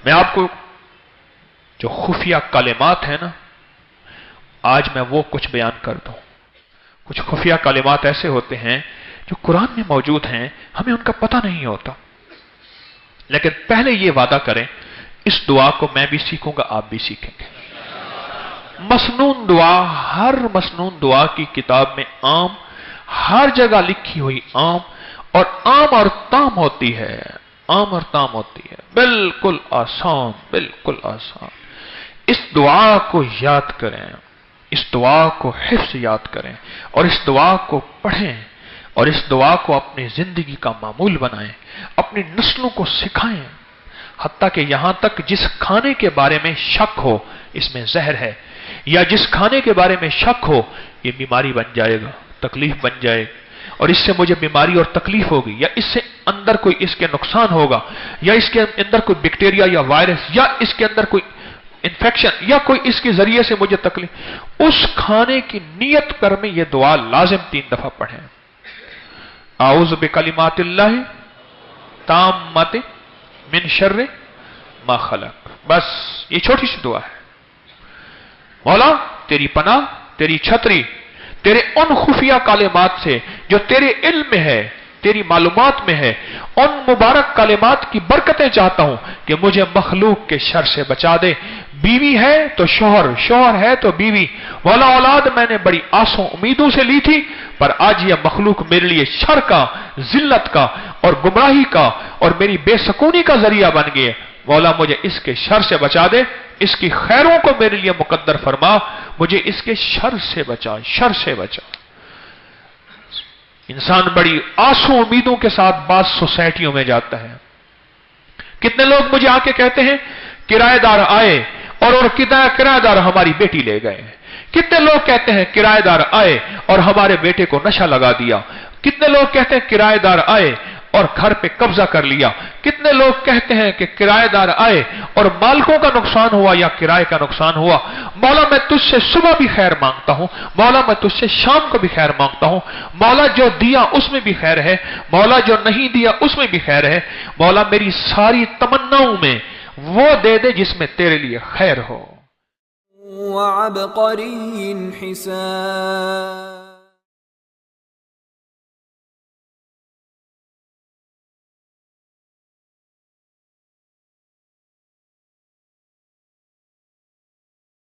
میں آپ کو جو خفیہ کلمات ہیں نا، آج میں وہ کچھ بیان کر دوں. کچھ خفیہ کلمات ایسے ہوتے ہیں جو قرآن میں موجود ہیں، ہمیں ان کا پتہ نہیں ہوتا. لیکن پہلے یہ وعدہ کریں، اس دعا کو میں بھی سیکھوں گا، آپ بھی سیکھیں گے. مسنون دعا، ہر مسنون دعا کی کتاب میں عام، ہر جگہ لکھی ہوئی عام اور تام ہوتی ہے. عام اور تام ہوتی ہے، بالکل آسان، بالکل آسان. اس دعا کو یاد کریں، اس دعا کو حفظ یاد کریں، اور اس دعا کو پڑھیں، اور اس دعا کو اپنی زندگی کا معمول بنائیں، اپنی نسلوں کو سکھائیں. حتیٰ کہ یہاں تک جس کھانے کے بارے میں شک ہو اس میں زہر ہے، یا جس کھانے کے بارے میں شک ہو یہ بیماری بن جائے گا، تکلیف بن جائے گی، اور اس سے مجھے بیماری اور تکلیف ہوگی، یا اس سے اندر کوئی اس کے نقصان ہوگا، یا اس کے اندر کوئی بیکٹیریا یا وائرس، یا اس کے اندر کوئی انفیکشن، یا کوئی اس کے ذریعے سے مجھے تکلیف، اس کھانے کی نیت کر میں یہ دعا لازم 3 دفعہ پڑھیں. اعوذ بکلمات اللہ تامات من شر ما خلق. بس یہ چھوٹی سی دعا ہے. مولا تیری پناہ، تیری چھتری تیرے ان خفیہ کلمات سے جو تیرے علم میں ہے، تیری معلومات میں ہے، ان مبارک کلمات کی برکتیں چاہتا ہوں کہ مجھے مخلوق کے شر سے بچا دے. بیوی ہے تو شوہر، شوہر ہے تو بیوی. مولا اولاد میں نے بڑی آسوں امیدوں سے لی تھی، پر آج یہ مخلوق میرے لیے شر کا، ذلت کا اور گمراہی کا اور میری بے سکونی کا ذریعہ بن گئے. مولا مجھے اس کے شر سے بچا دے، اس کی خیروں کو میرے لیے مقدر فرما، مجھے اس کے شر سے بچا، شر سے بچا. انسان بڑی آسوں امیدوں کے ساتھ بعض سوسائٹیوں میں جاتا ہے. کتنے لوگ مجھے آ کے کہتے ہیں کرایہ دار آئے اور کرایہ دار ہماری بیٹی لے گئے. کتنے لوگ کہتے ہیں کرایہ دار آئے اور ہمارے بیٹے کو نشہ لگا دیا. کتنے لوگ کہتے ہیں کرایہ دار آئے اور گھر پہ قبضہ کر لیا. کتنے لوگ کہتے ہیں کہ کرایہ دار آئے اور مالکوں کا نقصان ہوا یا کرائے کا نقصان ہوا. مولا میں تجھ سے صبح بھی خیر مانگتا ہوں، مولا میں تجھ سے شام کو بھی خیر مانگتا ہوں. مولا جو دیا اس میں بھی خیر ہے، مولا جو نہیں دیا اس میں بھی خیر ہے. مولا میری ساری تمناؤں میں وہ دے دے جس میں تیرے لیے خیر ہو. وعبقری حسان